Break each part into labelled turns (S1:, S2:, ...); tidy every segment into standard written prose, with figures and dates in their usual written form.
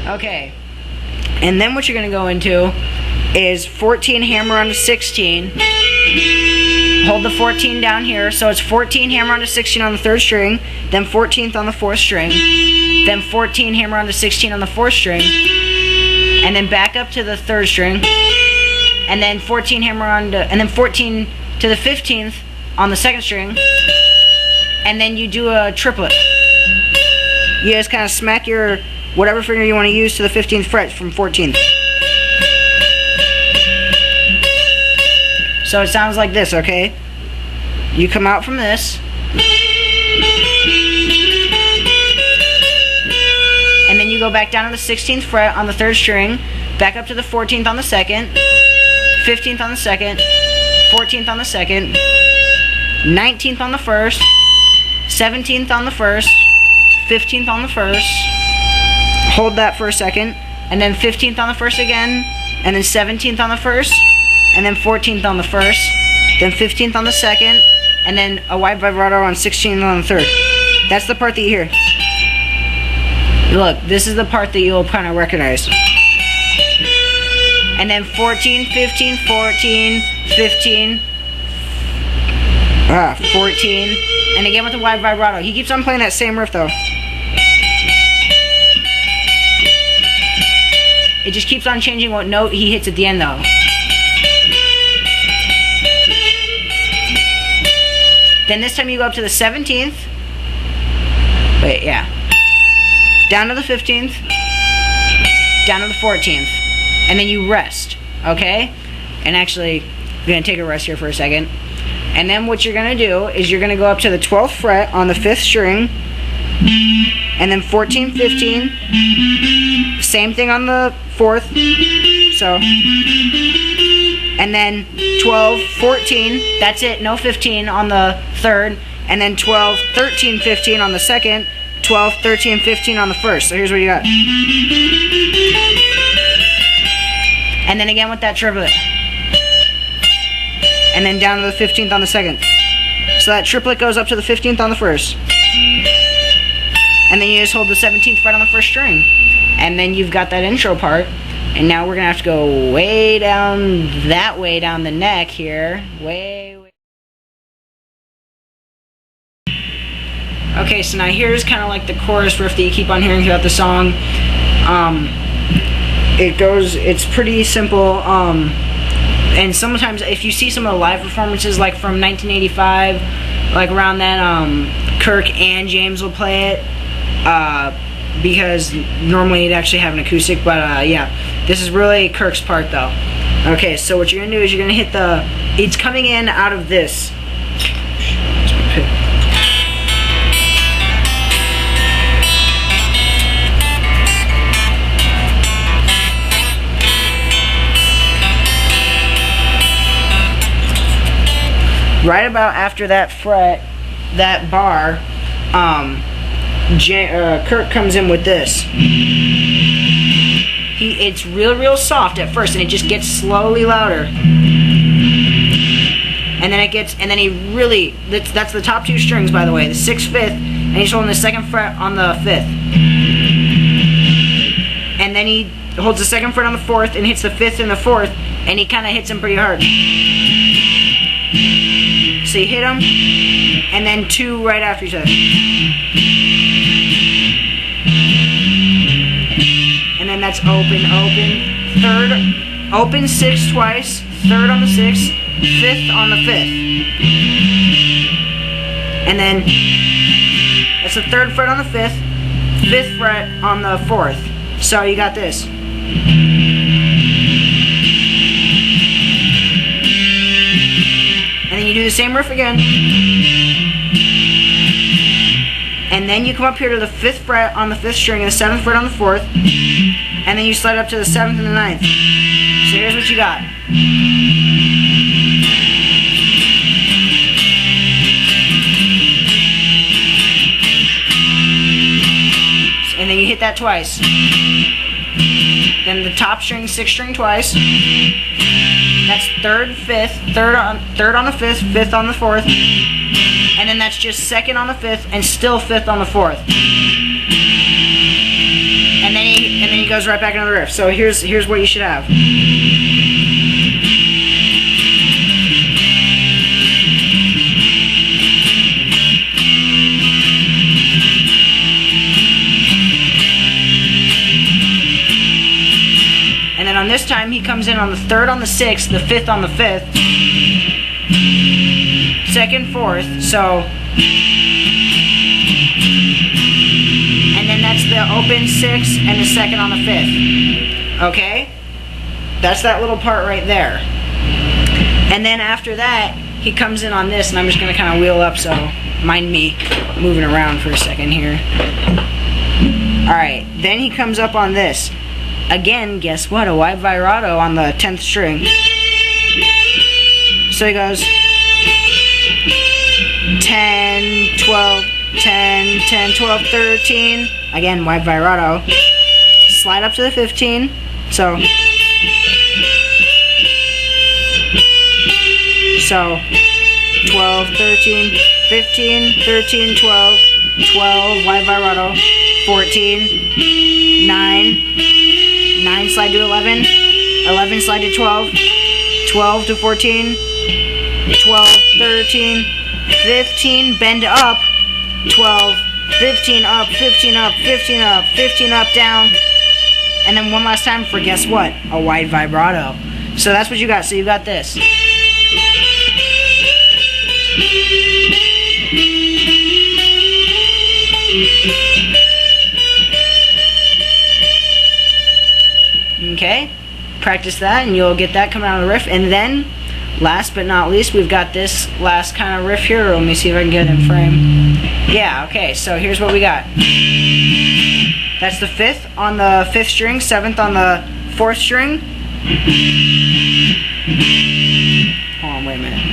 S1: Okay, and then what you're going to go into is 14 hammer onto 16. Hold the 14 down here, so it's 14 hammer onto 16 on the 3rd string, then 14th on the 4th string, then 14 hammer onto 16 on the 4th string, and then back up to the 3rd string, and then 14 hammer onto, and then 14 to the 15th on the 2nd string, and then you do a triplet. You just kind of smack your whatever finger you want to use to the 15th fret from 14th. So it sounds like this, okay? You come out from this, and then you go back down to the 16th fret on the 3rd string, back up to the 14th on the 2nd, 15th on the 2nd, 14th on the 2nd, 19th on the 1st, 17th on the 1st, 15th on the 1st, hold that for a second, and then 15th on the 1st again, and then 17th on the 1st, and then 14th on the 1st, then 15th on the 2nd, and then a wide vibrato on 16th on the 3rd. That's the part that you hear. Look, this is the part that you'll kind of recognize. And then 14, 15, 14, 15, 14, and again with the wide vibrato. He keeps on playing that same riff though. It just keeps on changing what note he hits at the end though. Then this time you go up to the 17th. Wait, yeah. Down to the 15th. Down to the 14th. And then you rest, okay? And actually, I'm going to take a rest here for a second. And then what you're going to do is you're going to go up to the 12th fret on the 5th string. And then 14, 15. Same thing on the 4th. So. And then 12, 14. That's it. No 15 on the 3rd. And then 12, 13, 15 on the 2nd. 12, 13, 15 on the 1st. So here's what you got. And then again with that triplet. And then down to the 15th on the 2nd. So that triplet goes up to the 15th on the 1st. And then you just hold the 17th fret on the 1st string. And then you've got that intro part. And now we're going to have to go way down, that way down the neck here. Way. Okay, so now here's kind of like the chorus riff that you keep on hearing throughout the song. It's pretty simple. And sometimes if you see some of the live performances like from 1985, like around then, Kirk and James will play it. Because normally you'd actually have an acoustic, but yeah, this is really Kirk's part though. Okay, so what you're gonna do is you're gonna hit the, it's coming in out of this. Right about after that fret, that bar, Kirk comes in with this. It's real soft at first, and it just gets slowly louder. And then he really, that's the top 2 strings, by the way, the 6th, 5th, and he's holding the 2nd fret on the 5th. And then he holds the 2nd fret on the 4th and hits the 5th and the 4th, and he kind of hits them pretty hard. So you hit them, and then 2 right after each other. And then that's open, open, 3rd, open 6 twice, 3rd on the 6th, 5th on the 5th. And then that's the 3rd fret on the 5th, 5th fret on the 4th. So you got this. And then you do the same riff again. And then you come up here to the 5th fret on the 5th string and the 7th fret on the 4th. And then you slide up to the 7th and the 9th. So here's what you got. And then you hit that twice. Then the top string, 6th string twice. That's 3rd, 5th, 3rd on the 5th, 5th on the 4th. and then that's just second on the fifth and still fifth on the fourth. And then he goes right back into the riff. So here's what you should have. And then on this time, he comes in on the third on the sixth, the fifth on the fifth, second, fourth, so, and then that's the open sixth and the second on the fifth, okay? That's that little part right there. And then after that, he comes in on this, and I'm just going to kind of wheel up, so mind me moving around for a second here. Alright, then he comes up on this. Again, guess what? A wide vibrato on the 10th string. So he goes 10, 12, 10, 10, 12, 13. Again, wide vibrato. Slide up to the 15. So 12, 13, 15, 13, 12, 12, wide vibrato, 14, 9, 9 slide to 11, 11 slide to 12, 12 to 14, 12, 13, 15, bend up, 12, 15 up, 15 up, 15 up, 15 up, down, and then one last time for guess what? A wide vibrato. So that's what you got. So you got this. Okay, practice that and you'll get that coming out of the riff. And then, last but not least, we've got this last kind of riff here. Let me see if I can get it in frame. Yeah, okay, so here's what we got. That's the fifth on the fifth string, seventh on the fourth string. Hold on, wait a minute.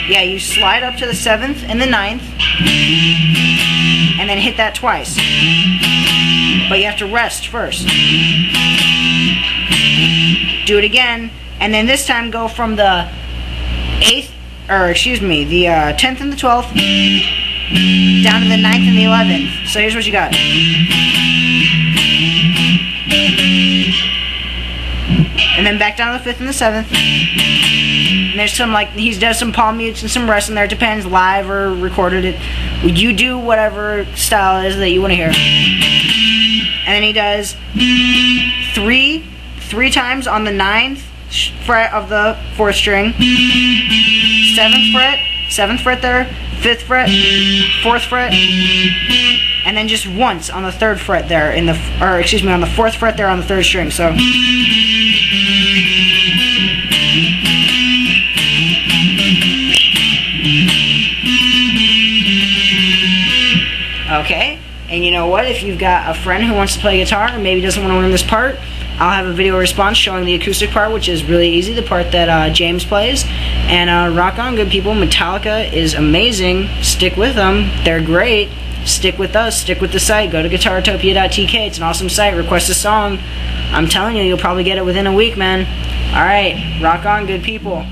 S1: Yeah, you slide up to the seventh and the ninth, and then hit that twice. But you have to rest first. Do it again, and then this time go from the 8th, or excuse me, the 10th and the 12th, down to the 9th and the 11th. So here's what you got. And then back down to the 5th and the 7th. And there's some, like, he does some palm mutes and some rest in there. It depends, live or recorded it. You do whatever style it is that you want to hear. And then he does three times on the 9th fret of the 4th string, 7th fret there, 5th fret, 4th fret, and then just once on the 3rd fret there on the 4th fret there on the 3rd string. So okay. And you know what? If you've got a friend who wants to play guitar and maybe doesn't want to learn this part, I'll have a video response showing the acoustic part, which is really easy, the part that James plays. And rock on, good people. Metallica is amazing. Stick with them. They're great. Stick with us. Stick with the site. Go to guitartopia.tk. It's an awesome site. Request a song. I'm telling you, you'll probably get it within a week, man. Alright, rock on, good people.